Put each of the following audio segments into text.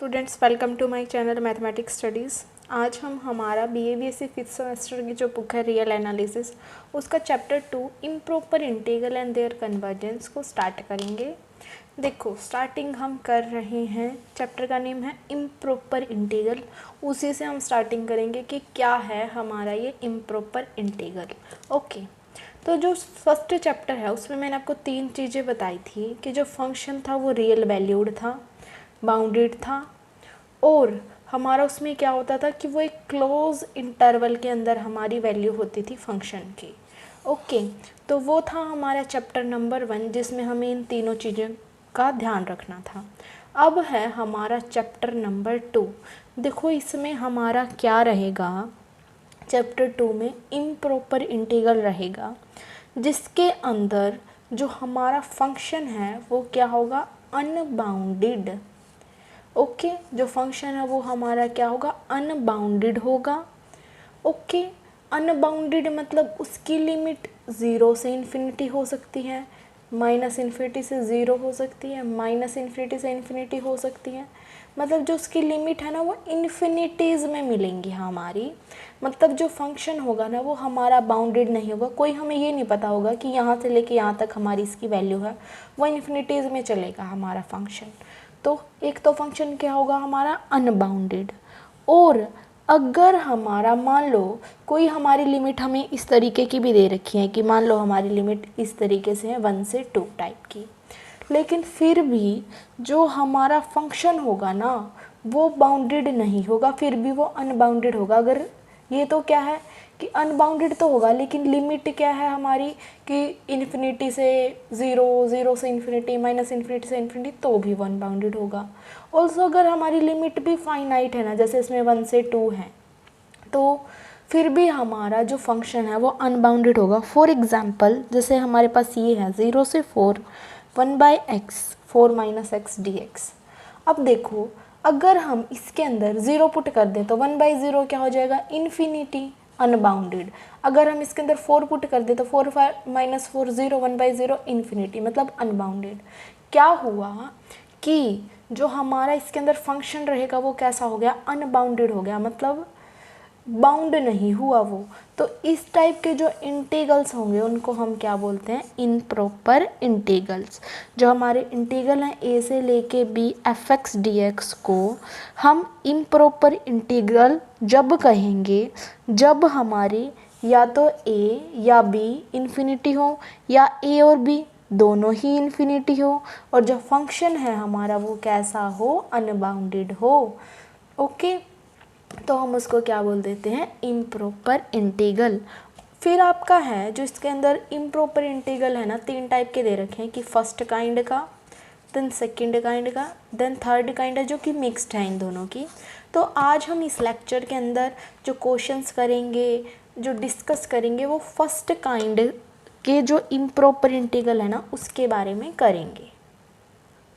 Students, welcome to my channel mathematics studies. आज हम हमारा BA BSc फिफ्थ सेमेस्टर की जो बुक है रियल एनालिसिस, उसका chapter 2 improper integral and their convergence को स्टार्ट करेंगे। देखो, स्टार्टिंग हम कर रहे हैं, चैप्टर का नेम है इम्प्रॉपर इंटीग्रल। उसी से हम स्टार्टिंग करेंगे कि क्या है हमारा ये इम्प्रॉपर इंटीग्रल। ओके, तो जो फर्स्ट चैप्टर है उसमें मैंने आपको 3 चीज़ें बताई थी कि जो फंक्शन था वो रियल वैल्यूड था, बाउंडेड था, और हमारा उसमें क्या होता था कि वो एक क्लोज इंटरवल के अंदर हमारी वैल्यू होती थी फंक्शन की। ओके, तो वो था हमारा चैप्टर नंबर 1 जिसमें हमें इन तीनों चीज़ों का ध्यान रखना था। अब है हमारा चैप्टर नंबर 2। देखो, इसमें हमारा क्या रहेगा, चैप्टर 2 में इम्प्रॉपर इंटीग्रल रहेगा, जिसके अंदर जो हमारा फंक्शन है वो क्या होगा, अनबाउंडेड। ओके, जो फंक्शन है वो हमारा क्या होगा, अनबाउंडेड होगा। ओके, अनबाउंडेड मतलब उसकी लिमिट 0 से इन्फिनिटी हो सकती है, माइनस इन्फिनिटी से 0 हो सकती है, माइनस इन्फिनिटी से इन्फिनिटी हो सकती है। मतलब जो उसकी लिमिट है ना वो इन्फिनिटीज़ में मिलेंगी हमारी। मतलब जो फंक्शन होगा ना वो हमारा बाउंडेड नहीं होगा। कोई हमें ये नहीं पता होगा कि यहाँ से लेके यहाँ तक हमारी इसकी वैल्यू है, वो इन्फिनिटीज़ में चलेगा हमारा फंक्शन। तो एक तो फंक्शन क्या होगा हमारा, अनबाउंडेड। और अगर हमारा मान लो कोई हमारी लिमिट हमें इस तरीके की भी दे रखी है कि मान लो हमारी लिमिट इस तरीके से है 1 से 2 टाइप की, लेकिन फिर भी जो हमारा फंक्शन होगा ना वो बाउंडेड नहीं होगा, फिर भी वो अनबाउंडेड होगा। अगर ये तो क्या है कि अनबाउंडेड तो होगा, लेकिन लिमिट क्या है हमारी कि इन्फिनिटी से 0, 0 से इन्फिनिटी, माइनस इन्फिनिटी से इन्फिनिटी, तो भी वो अनबाउंडेड होगा। ऑल्सो अगर हमारी लिमिट भी फाइनाइट है ना, जैसे इसमें 1 से 2 है, तो फिर भी हमारा जो फंक्शन है वो अनबाउंडेड होगा। फॉर एग्जाम्पल, जैसे हमारे पास ये है 0 से 4 1/x 4 - x dx। अब देखो, अगर हम इसके अंदर 0 पुट कर दें तो 1/0 क्या हो जाएगा, इन्फिनिटी, अनबाउंडेड। अगर हम इसके अंदर 4 पुट कर दें तो 4 - 4 0 1/0 इन्फिनिटी, मतलब अनबाउंडेड। क्या हुआ कि जो हमारा इसके अंदर फंक्शन रहेगा वो कैसा हो गया, अनबाउंडेड हो गया, मतलब बाउंड नहीं हुआ वो। तो इस टाइप के जो इंटीग्रल्स होंगे उनको हम क्या बोलते हैं, इम्प्रॉपर इंटीग्रल्स। जो हमारे इंटीग्रल हैं a से लेके b fx dx को हम इम्प्रॉपर इंटीग्रल जब कहेंगे जब हमारी या तो a या b इन्फिनिटी हो, या a और b दोनों ही इन्फिनिटी हो, और जो फंक्शन है हमारा वो कैसा हो, अनबाउंडेड हो। ओके, तो हम उसको क्या बोल देते हैं, इम्प्रॉपर इंटीग्रल। फिर आपका है जो इसके अंदर इम्प्रॉपर इंटीग्रल है ना, 3 टाइप के दे रखे हैं कि फर्स्ट काइंड का, देन सेकंड काइंड का, देन थर्ड काइंड है जो कि मिक्स्ड है इन दोनों की। तो आज हम इस लेक्चर के अंदर जो क्वेश्चंस करेंगे, जो डिस्कस करेंगे, वो फर्स्ट काइंड के जो इम्प्रॉपर इंटीग्रल है ना उसके बारे में करेंगे।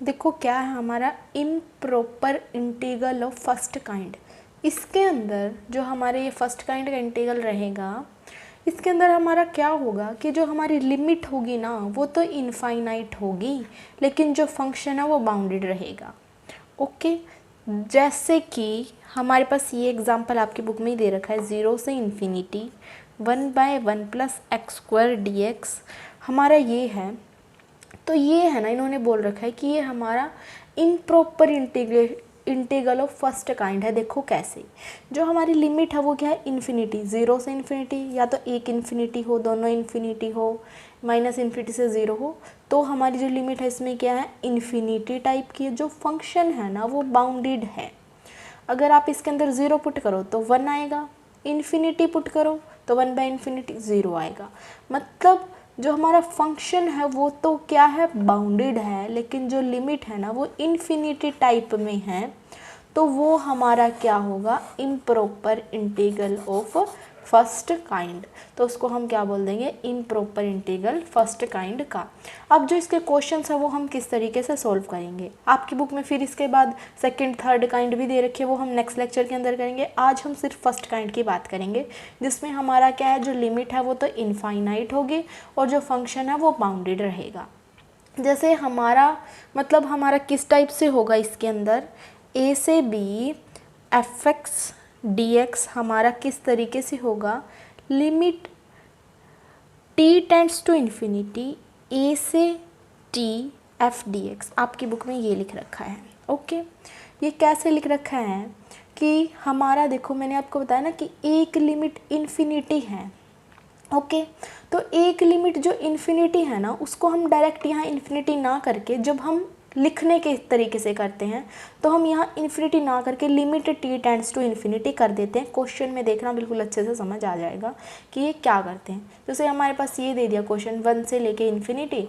देखो, क्या है हमारा improper integral of first kind. इसके अंदर जो हमारे ये फर्स्ट काइंड का इंटीग्रल रहेगा, इसके अंदर हमारा क्या होगा कि जो हमारी लिमिट होगी ना वो तो इनफाइनाइट होगी, लेकिन जो फंक्शन है वो बाउंडेड रहेगा। ओके, जैसे कि हमारे पास ये एग्जांपल आपकी बुक में ही दे रखा है, 0 से इन्फिनिटी 1/1 + x² dx हमारा ये है। तो ये है ना, इन्होंने बोल रखा है कि ये हमारा improper integral of first kind है। देखो कैसे, जो हमारी लिमिट है वो क्या है, इन्फिनिटी, 0 से इन्फिनिटी, या तो एक इन्फिनिटी हो, दोनों इन्फिनिटी हो, माइनस इन्फिनिटी से 0 हो। तो हमारी जो लिमिट है इसमें क्या है, इन्फिनिटी टाइप की है। जो फंक्शन है ना वो बाउंडेड है। अगर आप इसके अंदर 0 पुट करो तो 1 आएगा, इन्फिनिटी पुट करो तो 1/∞ 0 आएगा। मतलब जो हमारा फंक्शन है वो तो क्या है, बाउंडेड है, लेकिन जो लिमिट है ना वो इन्फिनिटी टाइप में है। तो वो हमारा क्या होगा, improper integral of first kind. तो उसको हम क्या बोल देंगे, इम्प्रॉपर इंटीग्रल फर्स्ट काइंड का। अब जो इसके क्वेश्चंस है वो हम किस तरीके से सॉल्व करेंगे, आपकी बुक में फिर इसके बाद सेकंड थर्ड काइंड भी दे रखी है, वो हम नेक्स्ट लेक्चर के अंदर करेंगे। आज हम सिर्फ फर्स्ट काइंड की बात करेंगे, जिसमें हमारा क्या है, जो लिमिट है वो तो इनफाइनाइट होगी और जो फंक्शन है वो बाउंडेड रहेगा। जैसे हमारा मतलब हमारा किस टाइप से होगा, इसके अंदर ए से B F X D X हमारा किस तरीके से होगा, limit T tends to infinity A से टी एफ डी एक्स, आपकी बुक में ये लिख रखा है। ओके, ये कैसे लिख रखा है कि हमारा देखो मैंने आपको बताया ना कि एक लिमिट इन्फिनिटी है। ओके, तो एक लिमिट जो इन्फिनिटी है ना उसको हम डायरेक्ट यहाँ इन्फिनिटी ना करके जब हम लिखने के तरीके से करते हैं तो हम यहाँ इन्फिनिटी ना करके limit T tends to infinity कर देते हैं। क्वेश्चन में देखना बिल्कुल अच्छे से समझ आ जाएगा कि ये क्या करते हैं। जैसे हमारे पास ये दे दिया क्वेश्चन 1 से लेके इन्फिनिटी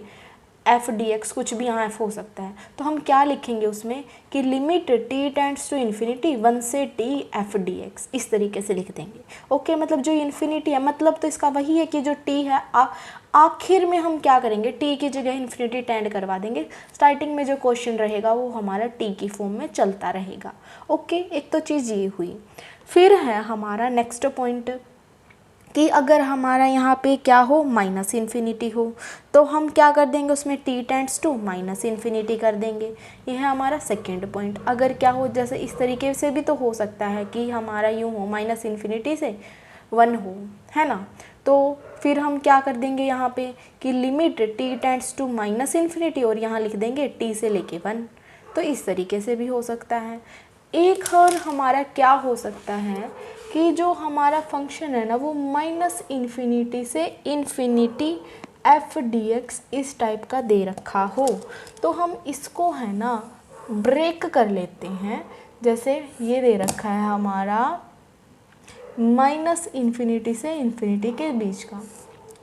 एफ डी एक्स, कुछ भी यहाँ एफ हो सकता है, तो हम क्या लिखेंगे उसमें कि limit T tends to infinity 1 से टी एफ डी एक्स, इस तरीके से लिख देंगे। ओके, मतलब जो इन्फिनिटी है मतलब तो इसका वही है कि जो टी है आखिर में हम क्या करेंगे, टी की जगह इन्फिनिटी टेंड करवा देंगे। स्टार्टिंग में जो क्वेश्चन रहेगा वो हमारा टी की फॉर्म में चलता रहेगा। ओके, एक तो चीज़ ये हुई। फिर है हमारा नेक्स्ट पॉइंट कि अगर हमारा यहाँ पे क्या हो, माइनस इन्फिनिटी हो, तो हम क्या कर देंगे उसमें t tends to minus infinity कर देंगे। यह है हमारा सेकेंड पॉइंट। अगर क्या हो, जैसे इस तरीके से भी तो हो सकता है कि हमारा यूँ हो माइनस इन्फिनिटी से 1 हो, है ना, तो फिर हम क्या कर देंगे यहाँ पे कि limit T tends to minus infinity और यहाँ लिख देंगे टी से लेके 1। तो इस तरीके से भी हो सकता है। एक और हमारा क्या हो सकता है कि जो हमारा फंक्शन है ना वो माइनस इन्फिनिटी से इन्फिनिटी एफ डी एक्स इस टाइप का दे रखा हो, तो हम इसको है ना ब्रेक कर लेते हैं। जैसे ये दे रखा है हमारा माइनस इन्फिनिटी से इन्फिनिटी के बीच का,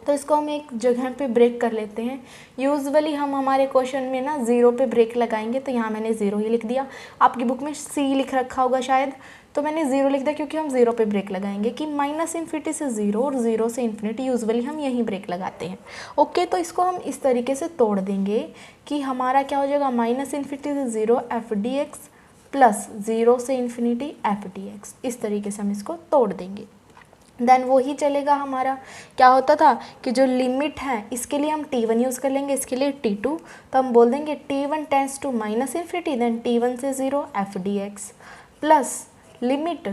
तो इसको हम एक जगह पे ब्रेक कर लेते हैं। यूजुअली हम हमारे क्वेश्चन में ना 0 पे ब्रेक लगाएंगे, तो यहाँ मैंने 0 ही लिख दिया। आपकी बुक में सी लिख रखा होगा शायद, तो मैंने 0 लिख दिया क्योंकि हम 0 पे ब्रेक लगाएंगे कि माइनस इन्फिनिटी से 0 और 0 से इन्फिनिटी यूजुअली हम यहीं ब्रेक लगाते हैं। ओके, तो इसको हम इस तरीके से तोड़ देंगे कि हमारा क्या हो जाएगा, माइनस इन्फिनिटी से 0 एफ डी एक्स प्लस 0 से इन्फिनिटी एफ डी एक्स, इस तरीके से हम इसको तोड़ देंगे। देन वो ही चलेगा। हमारा क्या होता था कि जो लिमिट है इसके लिए हम t1 यूज़ कर लेंगे, इसके लिए t2, तो हम बोल देंगे t1 tends to minus infinity then t1 से 0 f D x plus limit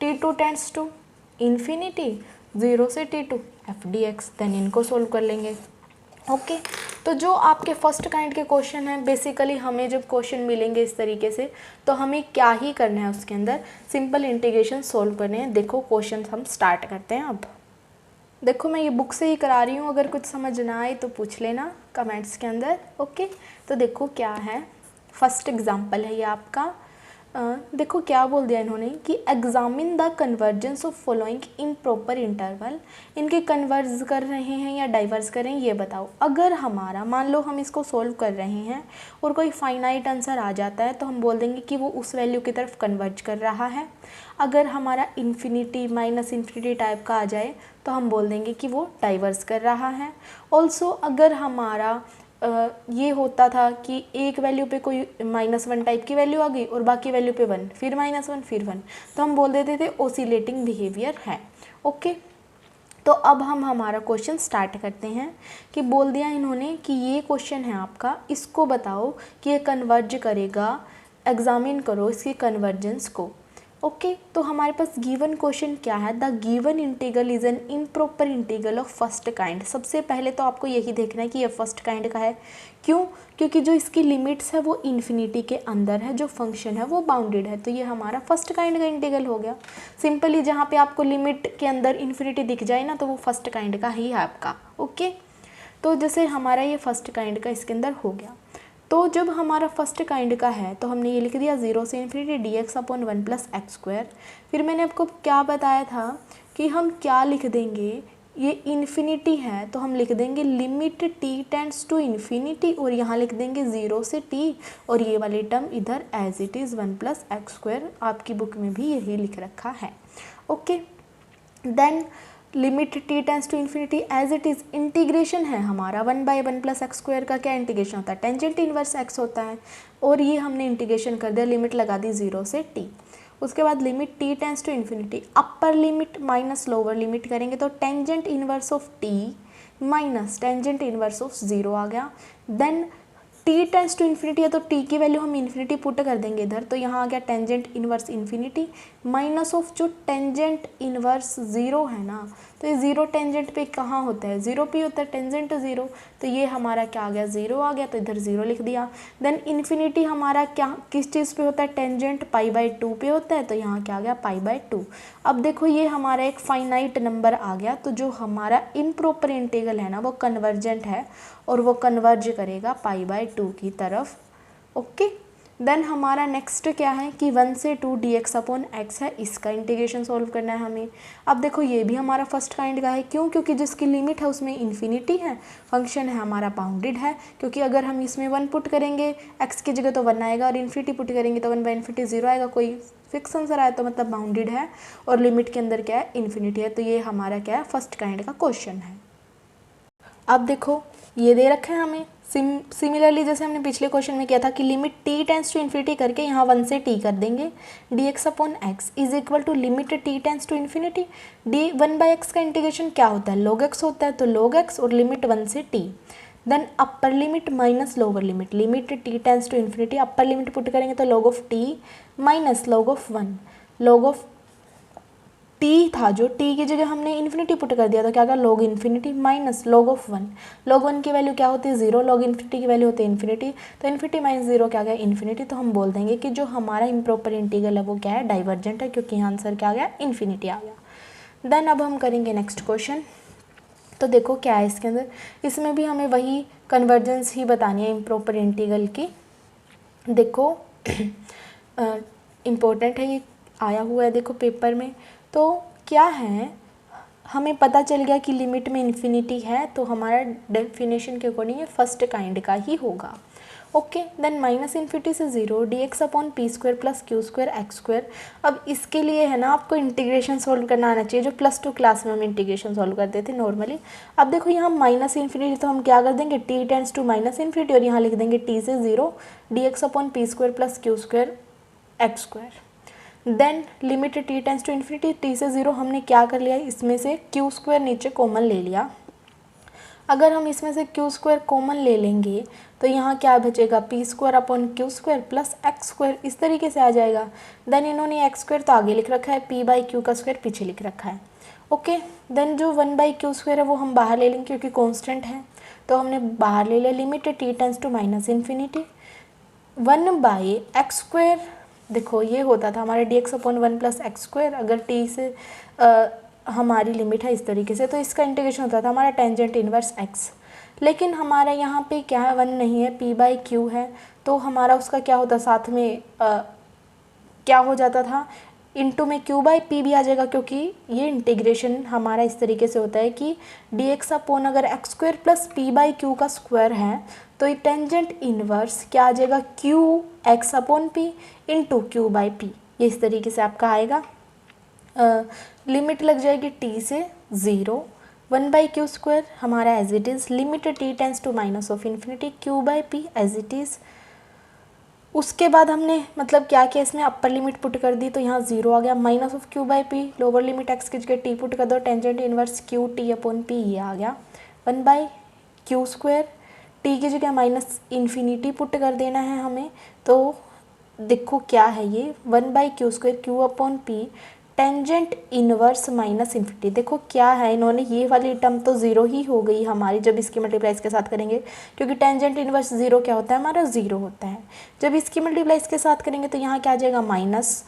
t2 tends to infinity 0 से t2 f D x. Then इनको सोल्व कर लेंगे। ओके, तो जो आपके फर्स्ट काइंड के क्वेश्चन हैं बेसिकली हमें जब क्वेश्चन मिलेंगे इस तरीके से तो हमें क्या ही करना है, उसके अंदर सिंपल इंटीग्रेशन सोल्व करने हैं। देखो क्वेश्चन हम स्टार्ट करते हैं। अब देखो मैं ये बुक से ही करा रही हूँ, अगर कुछ समझ ना आए तो पूछ लेना कमेंट्स के अंदर। ओके, तो देखो क्या है, फर्स्ट एग्जाम्पल है ये आपका। देखो क्या बोल दिया इन्होंने कि examine the convergence of following improper interval. इनके कन्वर्ज कर रहे हैं या डाइवर्स कर रहे हैं ये बताओ। अगर हमारा मान लो हम इसको सोल्व कर रहे हैं और कोई फाइनाइट आंसर आ जाता है तो हम बोल देंगे कि वो उस वैल्यू की तरफ कन्वर्ज कर रहा है। अगर हमारा इन्फिनिटी माइनस इन्फिनिटी टाइप का आ जाए तो हम बोल देंगे कि वो डाइवर्स कर रहा है। ऑल्सो अगर हमारा ये होता था कि एक वैल्यू पे कोई -1 टाइप की वैल्यू आ गई और बाकी वैल्यू पे 1, फिर -1 फिर 1, तो हम बोल देते थे ओसिलेटिंग बिहेवियर है। ओके, तो अब हम हमारा क्वेश्चन स्टार्ट करते हैं कि बोल दिया इन्होंने कि ये क्वेश्चन है आपका, इसको बताओ कि ये कन्वर्ज करेगा, एग्जामिन करो इसकी कन्वर्जेंस को। ओके, तो हमारे पास गिवन क्वेश्चन क्या है, the given integral is an improper integral of first kind. सबसे पहले तो आपको यही देखना है कि ये फर्स्ट काइंड का है। क्यों? क्योंकि जो इसकी लिमिट्स है वो इन्फिनिटी के अंदर है, जो फंक्शन है वो बाउंडेड है, तो ये हमारा फर्स्ट काइंड का इंटीग्रल हो गया। सिंपली जहाँ पे आपको लिमिट के अंदर इन्फिनिटी दिख जाए ना तो वो फर्स्ट काइंड का ही है आपका। ओके, तो जैसे हमारा ये फर्स्ट काइंड का इसके अंदर हो गया, तो जब हमारा फर्स्ट काइंड का है तो हमने ये लिख दिया 0 से infinity dx upon 1 plus x square. फिर मैंने आपको क्या बताया था कि हम क्या लिख देंगे, ये इन्फिनिटी है तो हम लिख देंगे limit t tends to infinity और यहाँ लिख देंगे 0 से t और ये वाली टर्म इधर as it is 1 plus x square. आपकी बुक में भी यही लिख रखा है। Okay, then limit t tends to infinity as it is integration है हमारा 1/1 प्लस एक्स स्क्वायर का क्या इंटीग्रेशन होता है, टेंजेंट इनवर्स x होता है, और ये हमने इंटीग्रेशन कर दिया, लिमिट लगा दी 0 से t। उसके बाद limit t tends to infinity, upper limit minus lower limit करेंगे तो tangent inverse of t minus tangent inverse of 0 आ गया। Then t tends to infinity है तो टी की वैल्यू हम इन्फिनिटी पुट कर देंगे इधर, तो यहाँ आ गया tangent inverse infinity minus of जो टेंजेंट इनवर्स ज़ीरो है ना, तो ये ज़ीरो टेंजेंट पे कहाँ होता है, ज़ीरो पे होता है, टेंजेंट ज़ीरो, तो ये हमारा क्या आ गया, ज़ीरो आ गया, तो इधर ज़ीरो लिख दिया। देन इन्फिनिटी हमारा क्या किस चीज़ पे होता है, टेंजेंट पाई बाई टू पे होता है, तो यहाँ क्या आ गया, पाई बाई टू। अब देखो ये हमारा एक फाइनाइट नंबर आ गया, तो जो हमारा इम्प्रॉपर इंटीग्रल है ना वो कन्वर्जेंट है और वो कन्वर्ज करेगा पाई बाई टू की तरफ। ओके, देन हमारा नेक्स्ट क्या है कि 1 से 2 dx अपॉन x है, इसका इंटीग्रेशन सॉल्व करना है हमें। अब देखो ये भी हमारा फर्स्ट काइंड का है, क्यों, क्योंकि जिसकी लिमिट है उसमें इन्फिनिटी है, फंक्शन है हमारा बाउंडेड है, क्योंकि अगर हम इसमें 1 पुट करेंगे x की जगह तो 1 आएगा और इन्फिनिटी पुट करेंगे तो 1 बाई इन्फिनिटी 0 आएगा, कोई फिक्स आंसर आया तो मतलब बाउंडेड है और लिमिट के अंदर क्या है, इन्फिनिटी है, तो ये हमारा क्या है, फर्स्ट काइंड का क्वेश्चन है। अब देखो ये दे रखा है हमें सिमिलरली जैसे हमने पिछले क्वेश्चन में किया था कि limit t tends to infinity करके यहाँ 1 से टी कर देंगे, d x upon x is equal to limit t tends to infinity, d 1 by x का इंटीग्रेशन क्या होता है, log x होता है, तो log x और लिमिट 1 से t, then upper limit minus lower limit, limit t tends to infinity, upper limit put करेंगे तो log of t minus log of 1, log of t था जो टी की जगह हमने इन्फिनिटी पुट कर दिया तो क्या होगा, log infinity minus log of 1, log 1 की वैल्यू क्या होती है, 0, log इन्फिनिटी की वैल्यू होती है इन्फिनिटी, तो इन्फिनिटी माइनस 0 क्या गया, इन्फिनिटी, तो हम बोल देंगे कि जो हमारा इम्प्रॉपर इंटीग्रल है वो क्या है, डाइवर्जेंट है, क्योंकि यहाँ आंसर क्या आ गया, इन्फिनिटी आ गया। देन अब हम करेंगे नेक्स्ट क्वेश्चन, तो देखो क्या है इसके अंदर, इसमें भी हमें वही कन्वर्जेंस ही बतानी है इम्प्रॉपर इंटीग्रल की। देखो इम्पोर्टेंट है, ये आया हुआ है देखो पेपर में, तो क्या है, हमें पता चल गया कि लिमिट में इन्फिनिटी है, तो हमारा डेफिनेशन के अकॉर्डिंग ये फर्स्ट काइंड का ही होगा। ओके, देन माइनस इन्फिनिटी से 0 d x upon p square plus q square x square. अब इसके लिए है ना आपको इंटीग्रेशन सॉल्व करना आना चाहिए, जो +2 क्लास में हम इंटीग्रेशन सॉल्व करते थे नॉर्मली। अब देखो यहाँ माइनस इन्फिनिटी, तो हम क्या कर देंगे, t tends to minus infinity और यहाँ लिख देंगे टी से 0 d x upon p square plus q square x square. Then limit t tends to infinity, t से 0 हमने क्या कर लिया, इसमें से क्यू स्क्वायर नीचे कॉमन ले लिया। अगर हम इसमें से क्यू स्क्वायर कॉमन ले लेंगे तो यहाँ क्या बचेगा, P square upon Q square plus x square, इस तरीके से आ जाएगा। देन इन्होंने एक्स स्क्वायर तो आगे लिख रखा है, पी बाई क्यू का स्क्वायर पीछे लिख रखा है। ओके, देन जो 1 बाई क्यू स्क्वायर है वो हम बाहर ले लेंगे क्योंकि कॉन्स्टेंट है, तो हमने बाहर ले लिया। Limit t tends to minus infinity 1 by x square, देखो ये होता था हमारे d x upon 1 plus x square, अगर टी से हमारी लिमिट है इस तरीके से, तो इसका इंटीग्रेशन होता था हमारा टेंजेंट इनवर्स एक्स। लेकिन हमारा यहाँ पे क्या है, 1 नहीं है, पी बाई क्यू है, तो हमारा उसका क्या होता, साथ में क्या हो जाता था, इनटू में क्यू बाई पी भी आ जाएगा, क्योंकि ये इंटीग्रेशन हमारा इस तरीके से होता है कि डी एक्स अपॉन अगर x square plus P by Q का स्क्वायर है तो ये टेंजेंट इनवर्स क्या आ जाएगा, Q x upon P into Q by P, ये इस तरीके से आपका आएगा। लिमिट लग जाएगी टी से 0 1 बाई क्यू स्क्वायर हमारा as it is, limit t tends to minus of infinity q by p as it is. उसके बाद हमने मतलब क्या किया, इसमें अपर लिमिट पुट कर दी तो यहाँ 0 आ गया, minus of Q by P, lower limit x की जगह टी पुट कर दो, tangent inverse Q T upon P ये आ गया। 1 बाई क्यू स्क्वायर, टी की जगह माइनस इन्फिनिटी पुट कर देना है हमें, तो देखो क्या है ये 1 by q square Q upon P tangent inverse minus infinity. देखो क्या है, इन्होंने ये वाली टर्म तो 0 ही हो गई हमारी जब इसकी मल्टीप्लाई इसके साथ करेंगे, क्योंकि टेंजेंट इनवर्स 0 क्या होता है, हमारा 0 होता है। जब इसकी मल्टीप्लाई इसके साथ करेंगे तो यहाँ क्या आ जाएगा, minus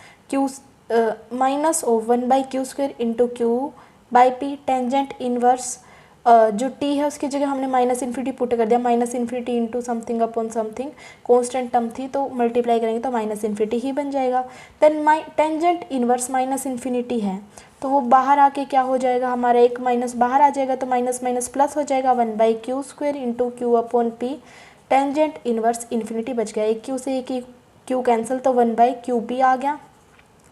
of 1 by q square into Q by P tangent inverse जो टी है उसकी जगह हमने माइनस इन्फिनिटी पुट कर दिया, minus infinity into something upon something, constant term थी तो मल्टीप्लाई करेंगे तो माइनस इन्फिनिटी ही बन जाएगा। Then tangent inverse minus infinity है तो वो बाहर आके क्या हो जाएगा, हमारा एक माइनस बाहर आ जाएगा तो माइनस माइनस प्लस हो जाएगा, 1 by q square into Q upon P tangent inverse infinity बच गया, एक क्यू से एक ही क्यू कैंसिल तो 1 बाई क्यू पी आ गया।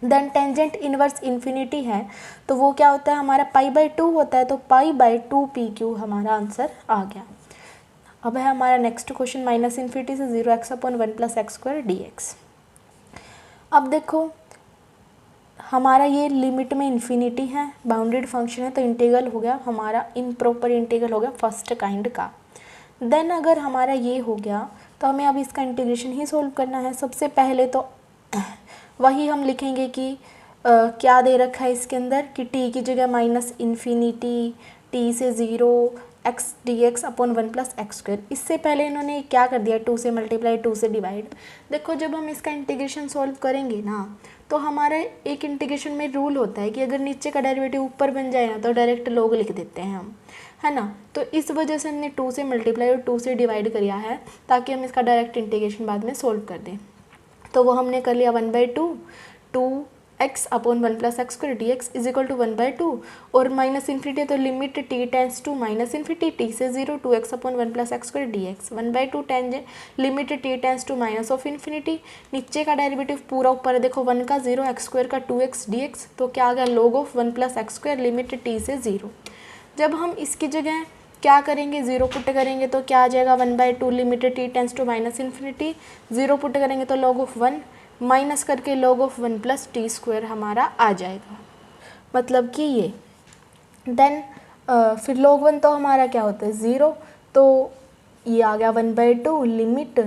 देन टेंजेंट इनवर्स इन्फिनिटी है तो वो क्या होता है, हमारा पाई बाई 2 होता है, तो पाई बाई 2 पी क्यू हमारा आंसर आ गया। अब है हमारा नेक्स्ट क्वेश्चन, माइनस इन्फिनिटी से 0 x upon 1 plus x square d x. अब देखो हमारा ये लिमिट में इन्फिनिटी है, बाउंडेड फंक्शन है, तो इंटीग्रल हो गया हमारा इम्प्रॉपर इंटीग्रल हो गया फर्स्ट काइंड का। देन अगर हमारा ये हो गया तो हमें अब इसका इंटीग्रेशन ही सोल्व करना है। सबसे पहले तो वही हम लिखेंगे कि क्या दे रखा है इसके अंदर कि t की जगह माइनस इन्फिनिटी t से 0 x dx upon 1 plus x square. इससे पहले इन्होंने क्या कर दिया, 2 से मल्टीप्लाई 2 से डिवाइड। देखो जब हम इसका इंटीग्रेशन सॉल्व करेंगे ना तो हमारा एक इंटीग्रेशन में रूल होता है कि अगर नीचे का डेरिवेटिव ऊपर बन जाए ना तो डायरेक्ट log लिख देते हैं हम, है ना। तो इस वजह से हमने 2 से मल्टीप्लाई और 2 से डिवाइड किया है ताकि हम इसका डायरेक्ट इंटीग्रेशन बाद में सोल्व कर दें। तो वो हमने कर लिया 1/2 2x upon 1 plus x square d x is equal to 1/2 और माइनस इन्फिनिटी तो limit t tends to minus infinity t से 0 2x upon 1 plus x square d x 1/2 tangent limit t tends to minus of infinity. नीचे का derivative पूरा ऊपर है, देखो 1 का 0 एक्स स्क्वायर का 2x dx, तो क्या आ गया log of 1 plus x square limit t से 0। जब हम इसकी जगह क्या करेंगे, 0 पुट करेंगे तो क्या आ जाएगा 1/2 limit t tends to minus infinity, 0 put करेंगे तो log ऑफ 1 माइनस करके log of 1 plus t square हमारा आ जाएगा, मतलब कि ये। देन फिर log 1 तो हमारा क्या होता है 0, तो ये आ गया 1/2 limit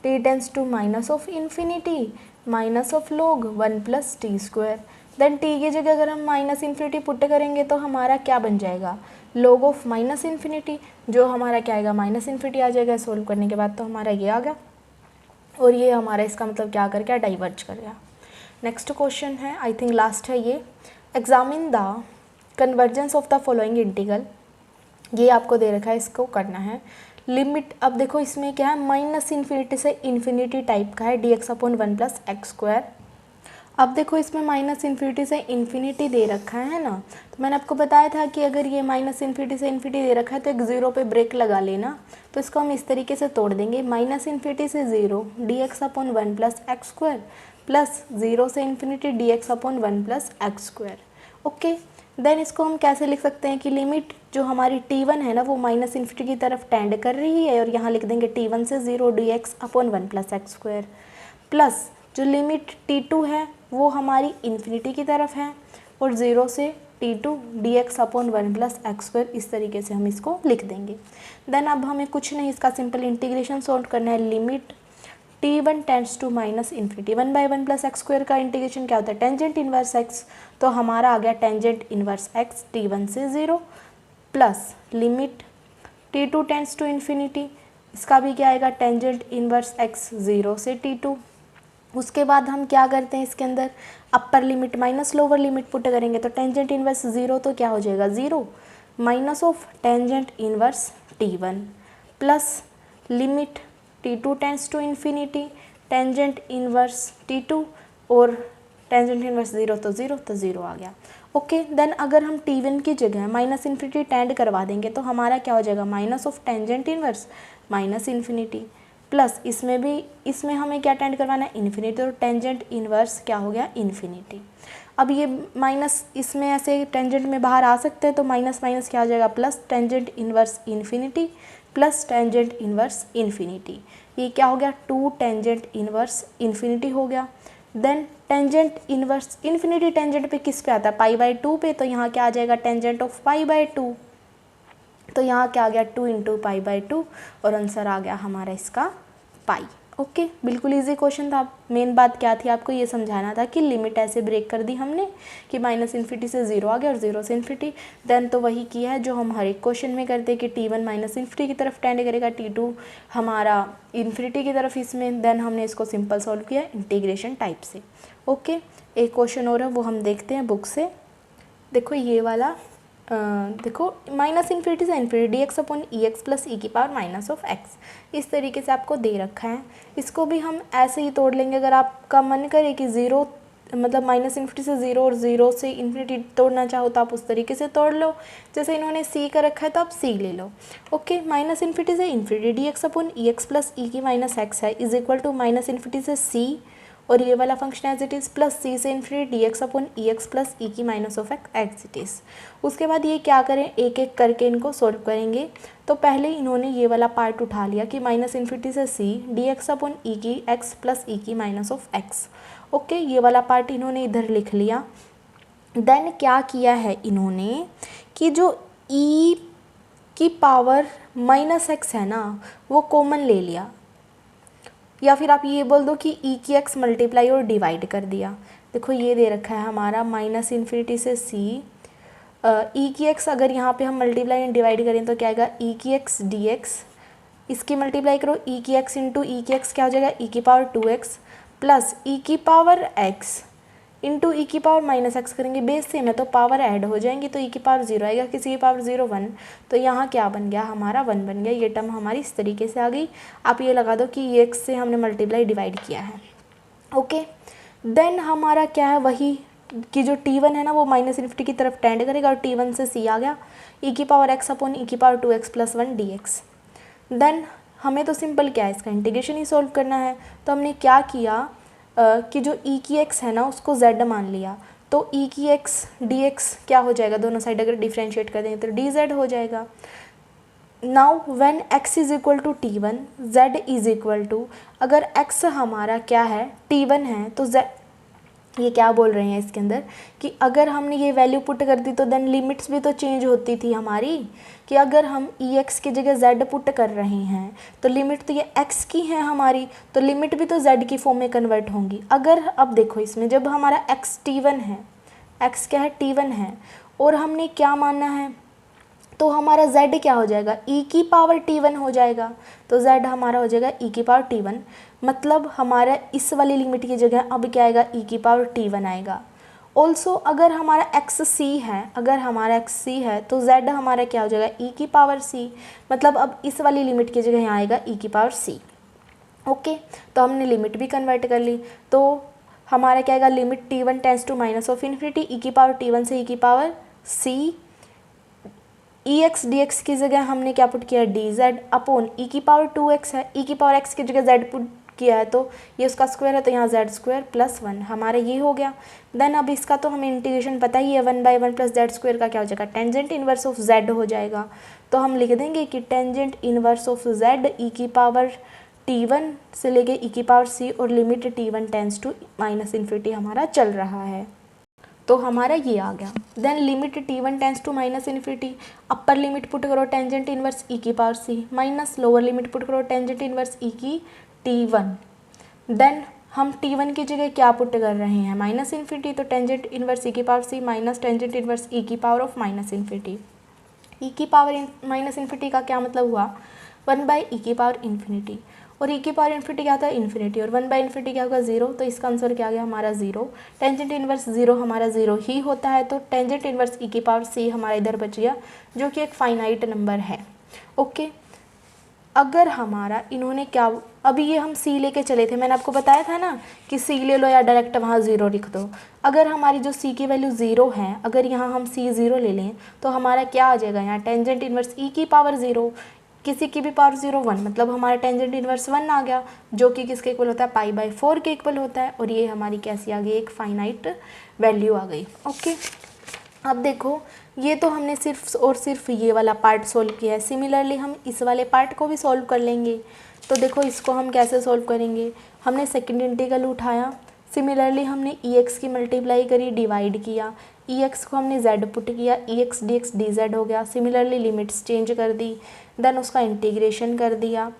t tends to minus of infinity minus of log 1 plus t square. Then t की जगह अगर हम माइनस इन्फिनिटी पुट करेंगे तो हमारा क्या बन जाएगा log ऑफ माइनस इन्फिनिटी, जो हमारा क्या आएगा माइनस इन्फिनिटी आ जाएगा। सोल्व करने के बाद तो हमारा ये आ गया और ये हमारा इसका मतलब क्या कर गया डाइवर्ज कर गया। नेक्स्ट क्वेश्चन है, आई थिंक लास्ट है ये, examine the convergence of the following integral. ये आपको दे रखा है, इसको करना है। लिमिट, अब देखो इसमें क्या है माइनस इन्फिनिटी से इन्फिनिटी टाइप का है dx upon 1 plus x square. अब देखो इसमें माइनस इन्फिनिटी से इन्फिनिटी दे रखा है ना, तो मैंने आपको बताया था कि अगर ये माइनस इन्फिनिटी से इन्फिनिटी दे रखा है तो एक 0 पे ब्रेक लगा लेना। तो इसको हम इस तरीके से तोड़ देंगे, माइनस इन्फिनिटी से 0 dx upon 1 plus x square plus 0 से infinity dx upon 1 plus x square. Okay, then इसको हम कैसे लिख सकते हैं कि लिमिट जो हमारी t1 है ना वो माइनस इन्फिनिटी की तरफ टेंड कर रही है और यहाँ लिख देंगे t1 से 0 dx upon 1 plus x square plus जो लिमिट t2 है वो हमारी इन्फिनिटी की तरफ है और 0 से t2 dx upon 1 plus x square, इस तरीके से हम इसको लिख देंगे। देन अब हमें कुछ नहीं, इसका सिंपल इंटीग्रेशन सॉल्व करना है। Limit t1 tends to minus infinity 1/1 plus x square का इंटीग्रेशन क्या होता है टेंजेंट इनवर्स x, तो हमारा आ गया टेंजेंट इनवर्स x t1 से 0 plus limit t2 tends to infinity, इसका भी क्या आएगा टेंजेंट इनवर्स x 0 से t2। उसके बाद हम क्या करते हैं इसके अंदर अपर limit minus lower limit put करेंगे तो टेंजेंट इनवर्स 0 तो क्या हो जाएगा 0 minus of tangent inverse t1 plus limit t2 tends to infinity tangent inverse t2 और टेंजेंट इनवर्स 0 तो 0 तो 0 आ गया। ओके, देन अगर हम t1 की जगह माइनस इन्फिनिटी टेंड करवा देंगे तो हमारा क्या हो जाएगा minus of tangent inverse minus infinity plus इसमें हमें क्या टेंड करवाना है इन्फिनिटी, तो टेंजेंट इनवर्स क्या हो गया इन्फिनिटी। अब ये माइनस इसमें ऐसे टेंजेंट में बाहर आ सकते हैं तो माइनस माइनस क्या हो जाएगा plus tangent inverse infinity plus tangent inverse infinity, ये क्या हो गया 2 टेंजेंट इनवर्स इन्फिनिटी हो गया। Then tangent inverse infinity tangent पे किस पे आता है π/2 पे, तो यहाँ क्या आ जाएगा टेंजेंट ऑफ π/2, तो यहाँ क्या आ गया 2 इंटू π/2 और आंसर आ गया हमारा इसका पाई। ओके, बिल्कुल इजी क्वेश्चन था। मेन बात क्या थी आपको ये समझाना था कि लिमिट ऐसे ब्रेक कर दी हमने कि माइनस इन्फिनिटी से 0 आ गया और 0 से इन्फिनिटी। देन तो वही किया है जो हम हर एक क्वेश्चन में करते हैं कि t1 माइनस इन्फिनिटी की तरफ टेंड करेगा, t2 हमारा इन्फिनिटी की तरफ इसमें। देन हमने इसको सिंपल सॉल्व किया इंटीग्रेशन टाइप से। ओके, एक क्वेश्चन और है वो हम देखते हैं बुक से। देखो ये वाला देखो माइनस इन्फिनिटी से infinity dx upon EX plus e की पावर माइनस ऑफ x, इस तरीके से आपको दे रखा है। इसको भी हम ऐसे ही तोड़ लेंगे, अगर आपका मन करे कि 0 मतलब माइनस इन्फिनिटी से 0 और 0 से इन्फिनिटी तोड़ना चाहो तो आप उस तरीके से तोड़ लो, जैसे इन्होंने c का रखा है तो आप c ले लो। ओके, माइनस इन्फिनिटी से infinity dx upon EX plus e की माइनस x है is equal to minus infinity से c और ये वाला function as it is plus c से infinity dx upon EX plus e की minus of x as it is. उसके बाद ये क्या करें एक एक करके इनको सॉल्व करेंगे। तो पहले इन्होंने ये वाला पार्ट उठा लिया कि माइनस इन्फिनिटी से c dx अपॉन e की x प्लस e की माइनस ऑफ x। ओके, ये वाला पार्ट इन्होंने इधर लिख लिया। देन क्या किया है इन्होंने कि जो e की पावर माइनस x है ना वो कॉमन ले लिया। या फिर आप ये बोल दो कि ई की एक्स मल्टीप्लाई और डिवाइड कर दिया। देखो ये दे रखा है हमारा माइनस इन्फिनिटी से सी, ई की एक्स अगर यहाँ पे हम मल्टीप्लाई एंड डिवाइड करें तो क्या आएगा, ई की एक्स डी एक्स, इसकी मल्टीप्लाई करो ई की एक्स इंटू ई की एक्स क्या हो जाएगा, ई की पावर 2x प्लस ई की पावर x इंटू ई की पावर माइनस एक्स करेंगे, बेस सेम है तो पावर ऐड हो जाएंगी, तो ई की पावर 0 आएगा, किसी की पावर 0 1, तो यहाँ क्या बन गया हमारा 1 बन गया। ये टर्म हमारी इस तरीके से आ गई। आप ये लगा दो कि ये x से हमने मल्टीप्लाई डिवाइड किया है। ओके, देन हमारा क्या है, वही कि जो t1 है ना वो माइनस इन्फिनिटी की तरफ टेंड करेगा, और t1 से c आ गया, ई की पावर x अपॉन ई की power 2x plus 1 dx। Then हमें तो सिंपल क्या है, इसका इंटीग्रेशन ही सॉल्व करना है। तो हमने क्या किया कि जो e की x है ना उसको z मान लिया, तो e की x dx क्या हो जाएगा, दोनों साइड अगर डिफ्रेंशिएट कर देंगे तो dz हो जाएगा। Now when x is equal to t1, z is equal to, अगर x हमारा क्या है t1 है तो z, ये क्या बोल रहे हैं इसके अंदर कि अगर हमने ये वैल्यू पुट कर दी तो देन लिमिट्स भी तो चेंज होती थी हमारी, कि अगर हम ex की जगह z पुट कर रहे हैं तो लिमिट तो ये x की है हमारी, तो लिमिट भी तो z की फॉर्म में कन्वर्ट होंगी। अगर अब देखो इसमें जब हमारा x t1 है, x क्या है t1 है, और हमने क्या मानना है, तो हमारा z क्या हो जाएगा, e की पावर t1 हो जाएगा, तो z हमारा हो जाएगा e की पावर t1, मतलब हमारा इस वाली लिमिट की जगह अब क्या आएगा, e की पावर t1 आएगा। ऑल्सो अगर हमारा xc है, अगर हमारा xc है तो z हमारा क्या हो जाएगा, e की पावर c, मतलब अब इस वाली लिमिट की जगह यहाँ आएगा e की पावर c। ओके, तो हमने लिमिट भी कन्वर्ट कर ली, तो हमारा क्या आएगा, limit t1 tends to minus of infinity, e की पावर t1 से e की पावर c, ex dx की जगह हमने क्या पुट किया, dz अपॉन ई की पावर 2x है, ई की पावर x की जगह z पुट किया है तो ये उसका स्क्वायर है, तो यहाँ z स्क्वायर प्लस 1 हमारा ये हो गया। देन अब इसका तो हमें इंटीग्रेशन पता ही है, 1/1 प्लस z स्क्वायर का क्या हो जाएगा, टेंजेंट इनवर्स ऑफ z हो जाएगा। तो हम लिख देंगे कि tangent inverse of z e की पावर t1 से लेके ई की पावर c, और limit t1 tends to minus infinity हमारा चल रहा है, तो हमारा ये आ गया। Then limit t1 tends to minus infinity, upper limit put करो टेंजेंट इनवर्स ई की power c, minus lower limit put करो टेंजेंट इनवर्स ई की t1। देन हम t1 की जगह क्या पुट कर रहे हैं, माइनस इन्फिनिटी, तो टेंजेंट इनवर्स ई की power c minus tangent inverse e की पावर ऑफ माइनस इन्फिनिटी। ई की पावर माइनस इन्फिनिटी का क्या मतलब हुआ, 1/e की पावर इन्फिनिटी, और ई की पावर इन्फिनिटी क्या होता है, इन्फिनिटी, और 1/इन्फिनिटी क्या होगा, 0, तो इसका आंसर क्या आ गया हमारा 0। टेंजेंट इनवर्स 0 हमारा 0 ही होता है, तो टेंजेंट इनवर्स ई की पावर c हमारा इधर बच गया, जो कि एक फाइनाइट नंबर है। ओके, अगर हमारा इन्होंने क्या, अभी ये हम c लेके चले थे, मैंने आपको बताया था ना कि c ले लो या डायरेक्ट वहाँ 0 लिख दो। अगर हमारी जो c की वैल्यू 0 है, अगर यहाँ हम c 0 ले लें तो हमारा क्या आ जाएगा, यहाँ टेंजेंट इनवर्स e की पावर 0, किसी की भी पावर 0 1, मतलब हमारा टेंजेंट इनवर्स 1 आ गया, जो कि किसके इक्वल होता है, π/4 के इक्वल होता है, और ये हमारी कैसी आ गई, एक फाइनाइट वैल्यू आ गई। ओके, अब देखो ये तो हमने सिर्फ और सिर्फ ये वाला पार्ट सोल्व किया है, सिमिलरली हम इस वाले पार्ट को भी सोल्व कर लेंगे। तो देखो इसको हम कैसे सोल्व करेंगे, हमने सेकंड इंटीग्रल उठाया, सिमिलरली हमने ex की मल्टीप्लाई करी, डिवाइड किया, ex को हमने z पुट किया, ex dx dz हो गया, सिमिलरली लिमिट्स चेंज कर दी, देन उसका इंटीग्रेशन कर दिया,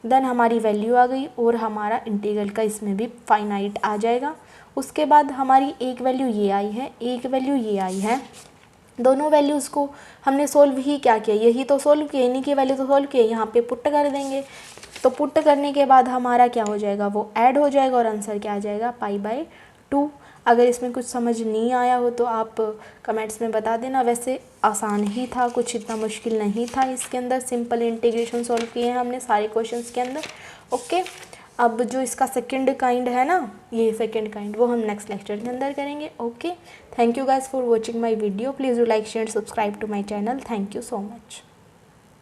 देन हमारी वैल्यू आ गई, और हमारा इंटीग्रल का इसमें भी फाइनाइट आ जाएगा। उसके बाद हमारी एक वैल्यू ये आई है, एक वैल्यू ये आई है, दोनों वैल्यूज़ को हमने सोल्व ही क्या किया, यही तो सोल्व किया, इन्हीं की वैल्यू तो सोल्व किया, यहाँ पे पुट कर देंगे, तो पुट करने के बाद हमारा क्या हो जाएगा, वो ऐड हो जाएगा, और आंसर क्या आ जाएगा, π/2। अगर इसमें कुछ समझ नहीं आया हो तो आप कमेंट्स में बता देना। वैसे आसान ही था, कुछ इतना मुश्किल नहीं था इसके अंदर, सिंपल इंटीग्रेशन सॉल्व किए हैं हमने सारे क्वेश्चंस के अंदर। ओके, अब जो इसका सेकंड काइंड है ना, ये सेकंड काइंड, वो हम नेक्स्ट लेक्चर के अंदर करेंगे। Okay, thank you guys for watching my video, please do like share subscribe to my channel, thank you so much.